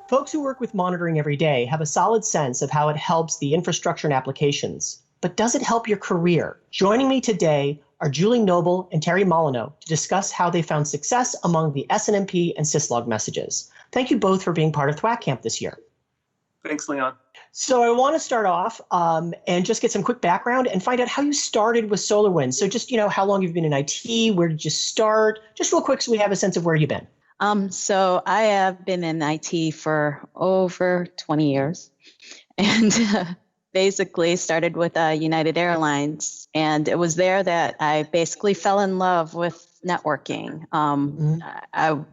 Folks who work with monitoring every day have a solid sense of how it helps the infrastructure and applications. But does it help your career? Joining me today are Julie Noble and Terry Molyneux to discuss how they found success among the SNMP and syslog messages. Thank you both for being part of THWAC Camp this year. Thanks, Leon. So I want to start off and just get some quick background and find out how you started with SolarWinds. So just, how long you've been in IT, where did you start? Just real quick so we have a sense of where you've been. So I have been in IT for over 20 years and basically started with United Airlines. And it was there that I basically fell in love with networking.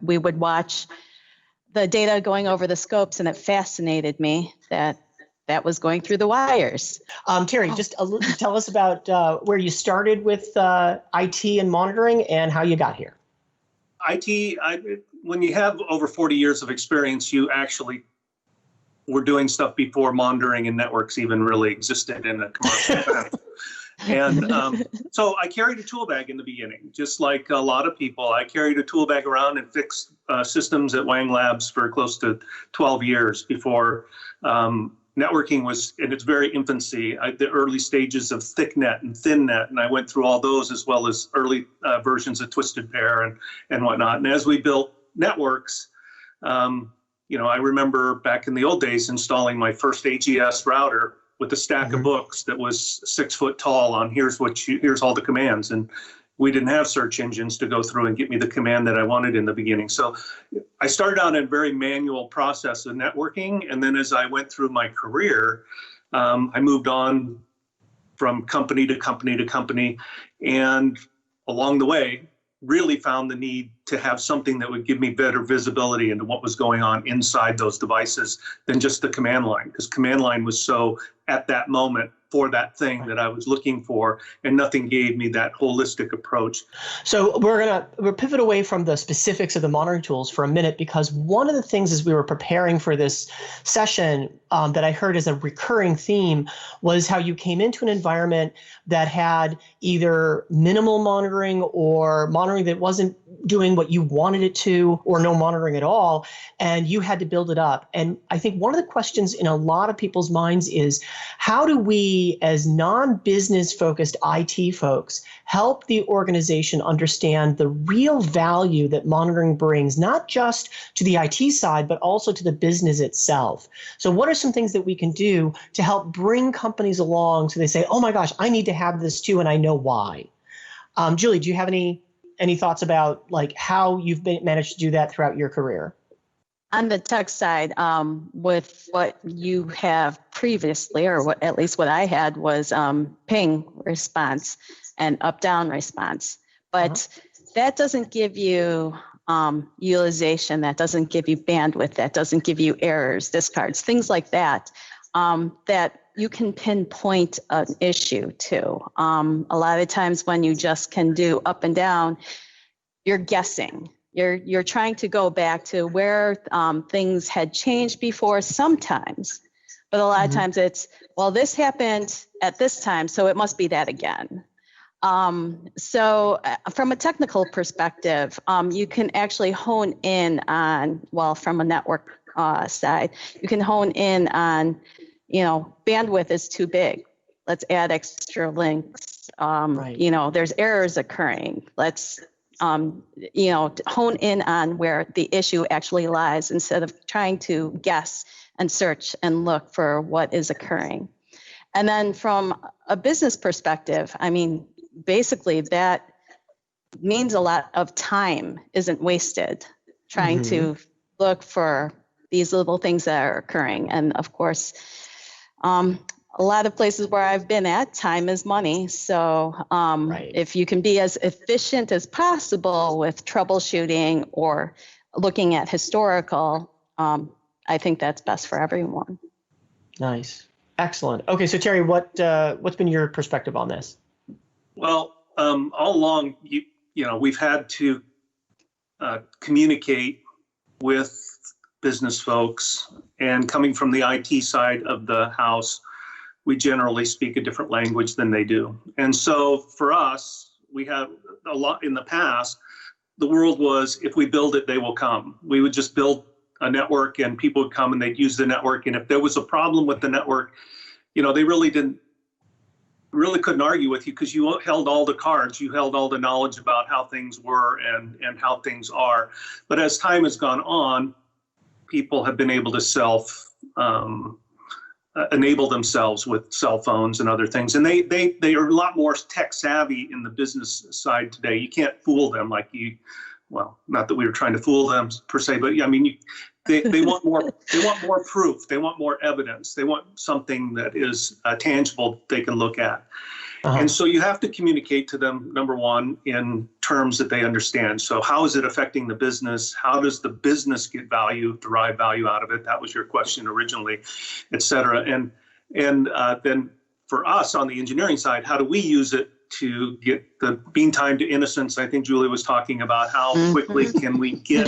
We would watch the data going over the scopes, and it fascinated me that was going through the wires. Terry, just tell us about where you started with IT and monitoring and how you got here. IT, when you have over 40 years of experience, you actually were doing stuff before monitoring and networks even really existed in a commercial sense. And so I carried a tool bag in the beginning, just like a lot of people. I carried a tool bag around and fixed systems at Wang Labs for close to 12 years before networking was in its very infancy, the early stages of ThickNet and ThinNet, and I went through all those as well as early versions of Twisted Pair and whatnot. And as we built networks, I remember back in the old days installing my first AGS router with a stack of books that was 6 foot tall on here's all the commands. And we didn't have search engines to go through and get me the command that I wanted in the beginning. So I started out in a very manual process of networking. And then as I went through my career, I moved on from company to company to company. And along the way, really found the need to have something that would give me better visibility into what was going on inside those devices than just the command line, because command line was so at that moment for that thing that I was looking for, and nothing gave me that holistic approach. So we'll pivot away from the specifics of the monitoring tools for a minute, because one of the things as we were preparing for this session that I heard as a recurring theme was how you came into an environment that had either minimal monitoring or monitoring that wasn't doing what you wanted it to, or no monitoring at all, and you had to build it up. And I think one of the questions in a lot of people's minds is, how do we, as non-business focused IT folks, help the organization understand the real value that monitoring brings, not just to the IT side, but also to the business itself? So what are some things that we can do to help bring companies along so they say, oh my gosh, I need to have this too, and I know why? Julie, do you have any thoughts about like how you've managed to do that throughout your career? On the tech side, with what you have previously, or at least what I had, was ping response and up-down response. But that doesn't give you utilization, that doesn't give you bandwidth, that doesn't give you errors, discards, things like that, that you can pinpoint an issue to. A lot of times when you just can do up and down, you're guessing. You're trying to go back to where things had changed before sometimes, but a lot of times it's, well, this happened at this time, so it must be that again. So from a technical perspective, you can actually hone in on, well, from a network side, you can hone in on, bandwidth is too big. Let's add extra links. There's errors occurring. Let's hone in on where the issue actually lies instead of trying to guess and search and look for what is occurring. And then from a business perspective, basically that means a lot of time isn't wasted trying to look for these little things that are occurring. And of course, a lot of places where I've been at, time is money. So if you can be as efficient as possible with troubleshooting or looking at historical, I think that's best for everyone. Nice. Excellent. Okay, so Terry, what's been your perspective on this? Well, all along, we've had to communicate with business folks, and coming from the IT side of the house, we generally speak a different language than they do. And so for us, we have a lot in the past, the world was, if we build it, they will come. We would just build a network, and people would come and they'd use the network. And if there was a problem with the network, they really couldn't argue with you because you held all the cards, you held all the knowledge about how things were and how things are. But as time has gone on, people have been able to enable themselves with cell phones and other things. And they are a lot more tech savvy in the business side today. You can't fool them not that we were trying to fool them per se, but I mean, they want more proof. They want more evidence. They want something that is tangible they can look at. Uh-huh. And so you have to communicate to them, number one, in terms that they understand. So how is it affecting the business? How does the business derive value out of it? That was your question originally, et cetera. And then for us on the engineering side, how do we use it to get the mean time to innocence? I think Julie was talking about how quickly can we get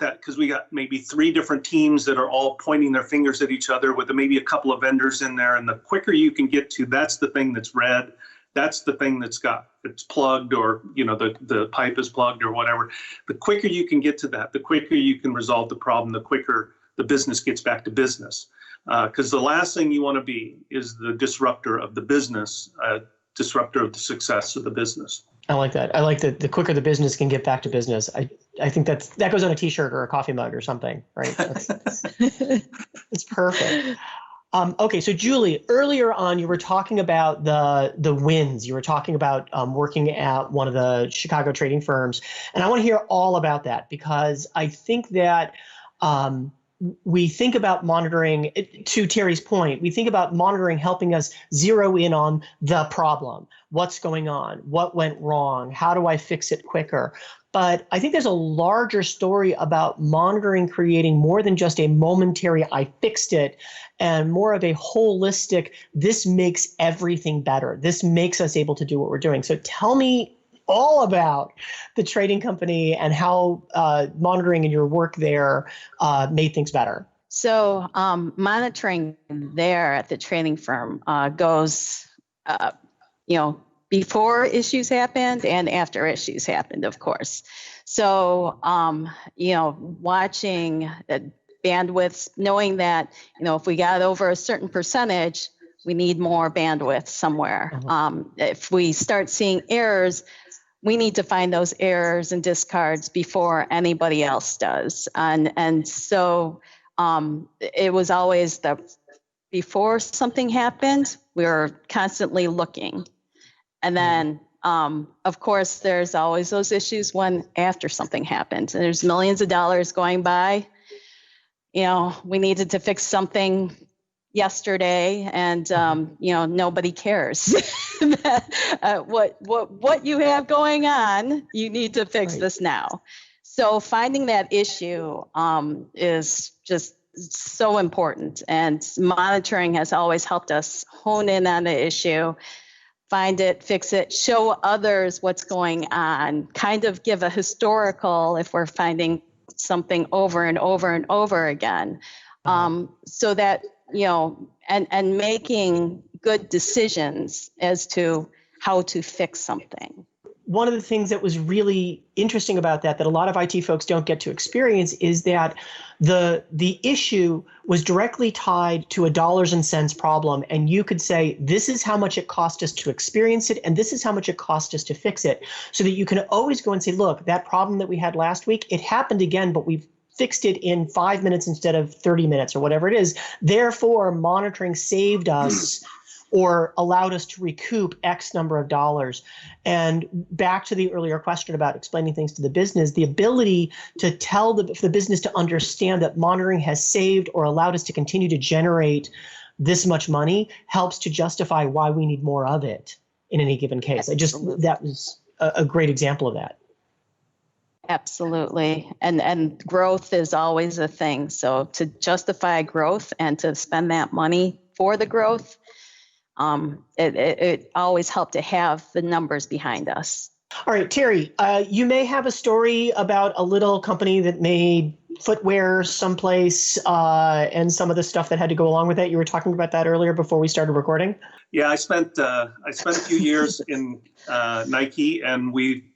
that, because we got maybe 3 different teams that are all pointing their fingers at each other with maybe a couple of vendors in there. And the quicker you can get to, that's the thing that's red, that's the thing it's plugged, or the pipe is plugged or whatever. The quicker you can get to that, the quicker you can resolve the problem, the quicker the business gets back to business. Because the last thing you want to be is the disruptor of the business, disruptor of the success of the business. I like that. I like that the quicker the business can get back to business. I think that goes on a t-shirt or a coffee mug or something, right? It's perfect. Okay, so Julie, earlier on you were talking about the wins. You were talking about working at one of the Chicago trading firms, and I want to hear all about that because I think that we think about monitoring, to Terry's point, we think about monitoring helping us zero in on the problem. What's going on? What went wrong? How do I fix it quicker? But I think there's a larger story about monitoring creating more than just a momentary, I fixed it, and more of a holistic, this makes everything better. This makes us able to do what we're doing. So tell me all about the trading company and how monitoring and your work there made things better. So monitoring there at the trading firm goes, before issues happened and after issues happened, of course. So, watching bandwidths, knowing that, if we got over a certain percentage, we need more bandwidth somewhere. If we start seeing errors, we need to find those errors and discards before anybody else does. And so it was always before something happened, we were constantly looking. And then, of course, there's always those issues after something happened. And there's millions of dollars going by. We needed to fix something yesterday, and nobody cares what you have going on. You need to fix this now. So finding that issue is just so important, and monitoring has always helped us hone in on the issue, find it, fix it, show others what's going on, kind of give a historical if we're finding something over and over and over again, so that and making good decisions as to how to fix something. One of the things that was really interesting about that a lot of IT folks don't get to experience is that the issue was directly tied to a dollars and cents problem. And you could say, this is how much it cost us to experience it, and this is how much it cost us to fix it. So that you can always go and say, look, that problem that we had last week, it happened again, but we've fixed it in 5 minutes instead of 30 minutes or whatever it is. Therefore, monitoring saved us or allowed us to recoup X number of dollars. And back to the earlier question about explaining things to the business, the ability to tell the business to understand that monitoring has saved or allowed us to continue to generate this much money helps to justify why we need more of it in any given case. That was a great example of that. Absolutely. And growth is always a thing. So to justify growth and to spend that money for the growth, it always helped to have the numbers behind us. All right, Terry, you may have a story about a little company that made footwear someplace and some of the stuff that had to go along with it. You were talking about that earlier before we started recording. Yeah, I spent a few years in Nike, and we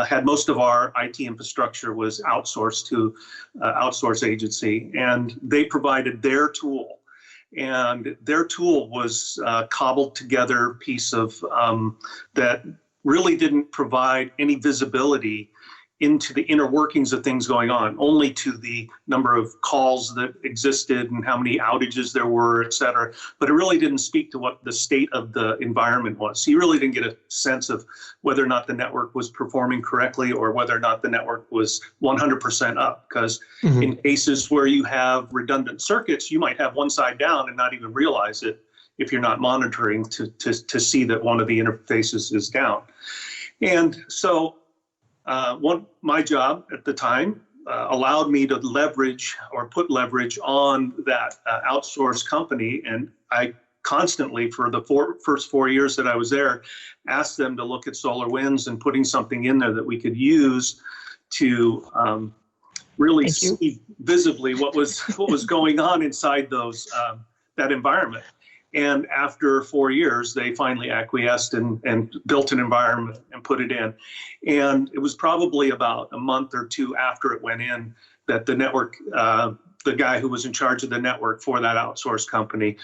had most of our IT infrastructure was outsourced to outsource agency, and they provided their tool. And their tool was a cobbled together piece of that really didn't provide any visibility into the inner workings of things going on, only to the number of calls that existed and how many outages there were, et cetera. But it really didn't speak to what the state of the environment was. So you really didn't get a sense of whether or not the network was performing correctly or whether or not the network was 100% up. Because in cases where you have redundant circuits, you might have one side down and not even realize it if you're not monitoring to see that one of the interfaces is down. And so my job at the time allowed me to leverage or put leverage on that outsourced company. And I constantly, for the first 4 years that I was there, asked them to look at SolarWinds and putting something in there that we could use to really see visibly what was going on inside those that environment. And after 4 years, they finally acquiesced and built an environment and put it in. And it was probably about a month or two after it went in that the network, the guy who was in charge of the network for that outsourced company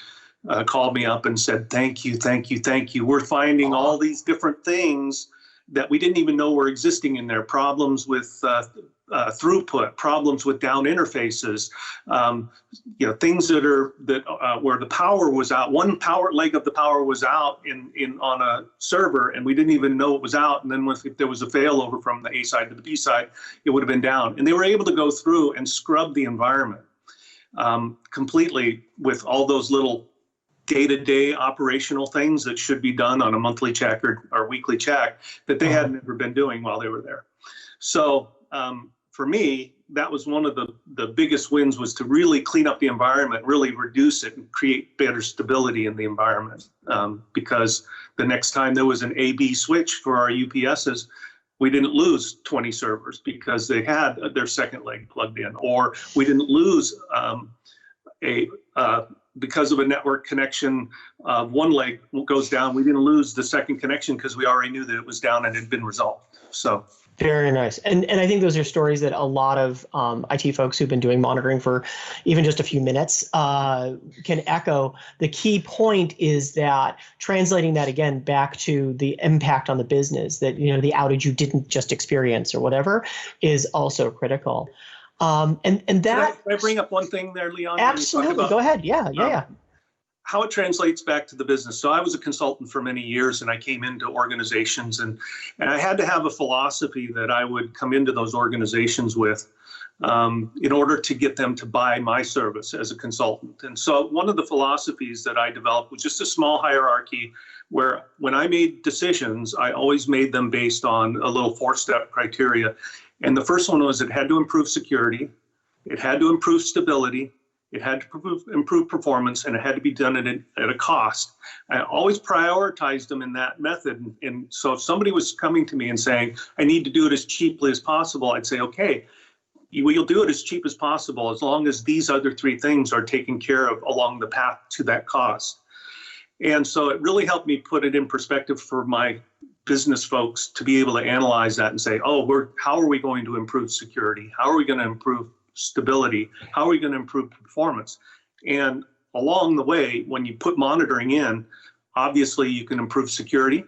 called me up and said, thank you, thank you, thank you. We're finding all these different things that we didn't even know were existing in there, problems with throughput, problems with down interfaces, things that where the power was out. One power leg of the power was out on a server, and we didn't even know it was out. And then if there was a failover from the A side to the B side, it would have been down. And they were able to go through and scrub the environment completely with all those little day-to-day operational things that should be done on a monthly check or weekly check that they had never been doing while they were there. So for me, that was one of the biggest wins, was to really clean up the environment, really reduce it and create better stability in the environment. Because the next time there was an A-B switch for our UPSs, we didn't lose 20 servers because they had their second leg plugged in, or we didn't lose because of a network connection, one leg goes down. We didn't lose the second connection because we already knew that it was down and it had been resolved. So very nice. And I think those are stories that a lot of IT folks who've been doing monitoring for even just a few minutes can echo. The key point is that translating that again back to the impact on the business, that the outage you didn't just experience or whatever is also critical. And that. Can I bring up one thing there, Leon? Absolutely. Go ahead. Yeah. How it translates back to the business. So I was a consultant for many years, and I came into organizations, and I had to have a philosophy that I would come into those organizations with in order to get them to buy my service as a consultant. And so one of the philosophies that I developed was just a small hierarchy where when I made decisions, I always made them based on a little 4-step criteria. And the first one was it had to improve security, it had to improve stability, it had to improve performance, and it had to be done at a cost. I always prioritized them in that method. And so if somebody was coming to me and saying, I need to do it as cheaply as possible, I'd say, okay, you'll do it as cheap as possible as long as these other 3 things are taken care of along the path to that cost. And so it really helped me put it in perspective for my business folks to be able to analyze that and say, how are we going to improve security? How are we going to improve stability? How are we going to improve performance? And along the way, when you put monitoring in, obviously you can improve security.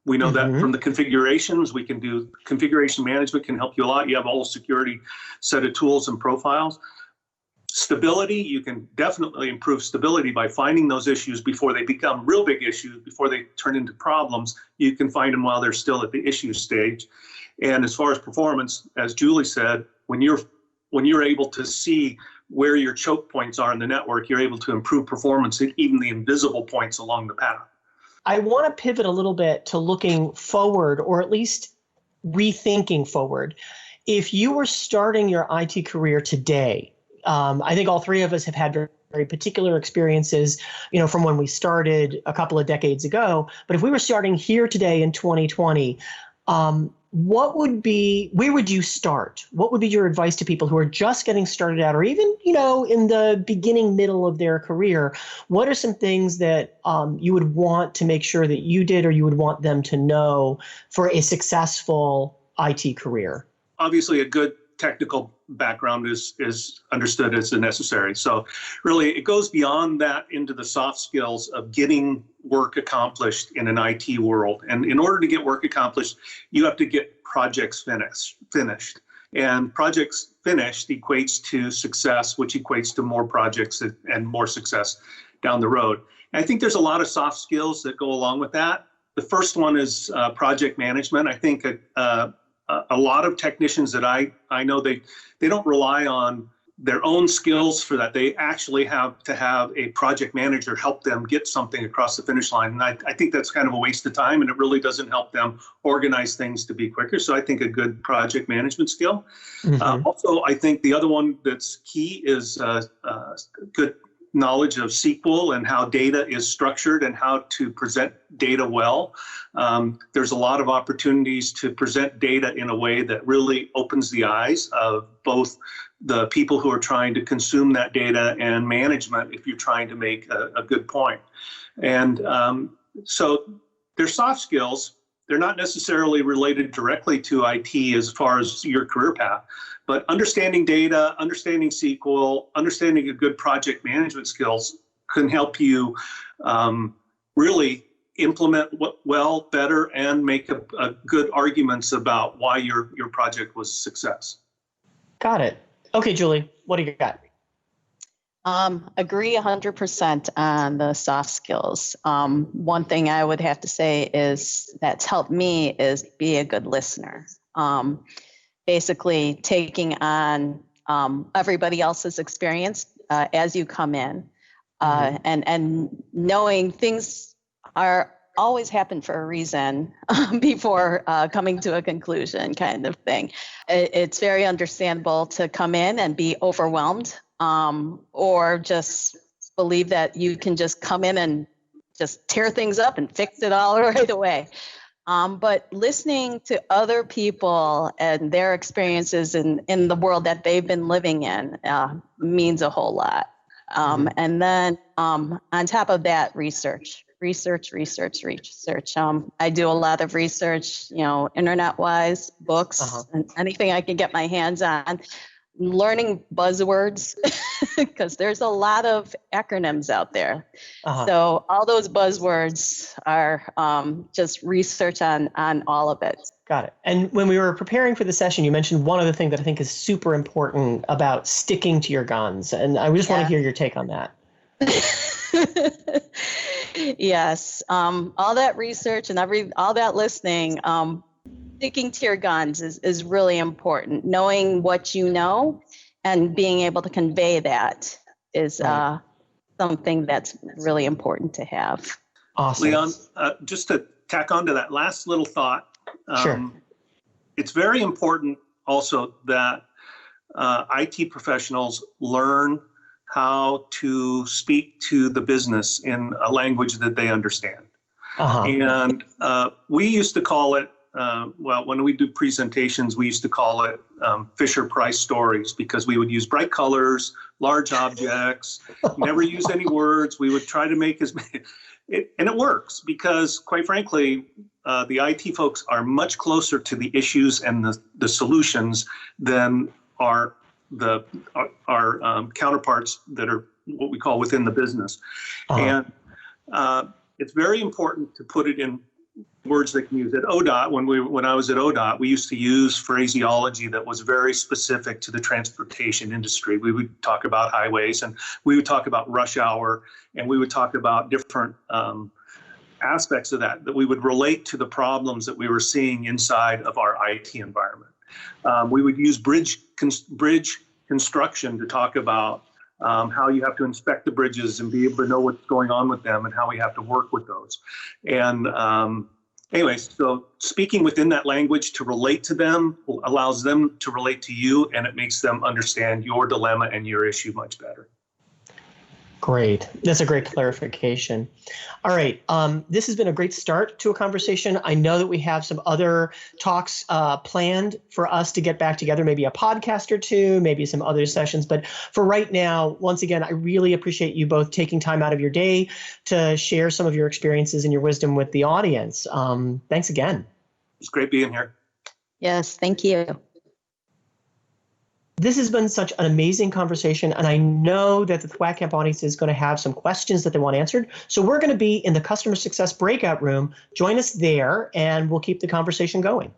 We know that from the configurations. We can do configuration management, can help you a lot. You have a whole security set of tools and profiles. Stability, you can definitely improve stability by finding those issues before they become real big issues, before they turn into problems. You can find them while they're still at the issue stage. And as far as performance, as Julie said, when you're able to see where your choke points are in the network, you're able to improve performance at even the invisible points along the path. I want to pivot a little bit to looking forward, or at least rethinking forward. If you were starting your IT career today, I think all 3 of us have had very particular experiences, from when we started a couple of decades ago. But if we were starting here today in 2020, where would you start? What would be your advice to people who are just getting started out, or even, in the beginning, middle of their career? What are some things that you would want to make sure that you did, or you would want them to know for a successful IT career? Obviously, a good technical background is understood as necessary. So really, it goes beyond that into the soft skills of getting work accomplished in an IT world. And in order to get work accomplished, you have to get projects finished. And projects finished equates to success, which equates to more projects and more success down the road. And I think there's a lot of soft skills that go along with that. The first one is project management. I think a lot of technicians that I know, they don't rely on their own skills for that. They actually have to have a project manager help them get something across the finish line. And I think that's kind of a waste of time, and it really doesn't help them organize things to be quicker. So I think a good project management skill. Mm-hmm. Also, I think the other one that's key is good knowledge of SQL and how data is structured and how to present data well. There's a lot of opportunities to present data in a way that really opens the eyes of both the people who are trying to consume that data and management if you're trying to make a good point. And so they're soft skills. They're not necessarily related directly to IT as far as your career path, but understanding data, understanding SQL, understanding a good project management skills can help you really implement well, better, and make a good arguments about why your project was a success. Got it. Okay, Julie, what do you got? Agree 100% on the soft skills. One thing I would have to say is that's helped me is be a good listener. Basically taking on everybody else's experience as you come in, and knowing things are always happen for a reason before coming to a conclusion, kind of thing. It's very understandable to come in and be overwhelmed, or just believe that you can just come in and just tear things up and fix it all right away. But listening to other people and their experiences in the world that they've been living in means a whole lot. And then on top of that, research. I do a lot of research, internet-wise, books, and anything I can get my hands on. Learning buzzwords, because there's a lot of acronyms out there. So all those buzzwords are just research on all of it. Got it. And when we were preparing for the session, you mentioned one other thing that I think is super important about sticking to your guns. And I just want to hear your take on that. Yes. All that research and all that listening, sticking to your guns is really important. Knowing what you know and being able to convey that is something that's really important to have. Awesome. Leon, just to tack on to that last little thought, sure. It's very important also that IT professionals learn how to speak to the business in a language that they understand. And we used to call it, when we do presentations, we used to call it Fisher-Price stories, because we would use bright colors, large objects, never use any words. We would try to make and it works because, quite frankly, the IT folks are much closer to the issues and the solutions than our counterparts that are what we call within the business. And it's very important to put it in words they can use. At ODOT, when I was at ODOT, we used to use phraseology that was very specific to the transportation industry. We would talk about highways, and we would talk about rush hour, and we would talk about different aspects of that we would relate to the problems that we were seeing inside of our IT environment. We would use bridge construction to talk about how you have to inspect the bridges and be able to know what's going on with them and how we have to work with those. And anyways, so speaking within that language to relate to them allows them to relate to you, and it makes them understand your dilemma and your issue much better. Great. That's a great clarification. All right. This has been a great start to a conversation. I know that we have some other talks planned for us to get back together, maybe a podcast or two, maybe some other sessions. But for right now, once again, I really appreciate you both taking time out of your day to share some of your experiences and your wisdom with the audience. Thanks again. It's great being here. Yes, thank you. This has been such an amazing conversation, and I know that the THWAC Camp audience is going to have some questions that they want answered. So we're going to be in the customer success breakout room. Join us there, and we'll keep the conversation going.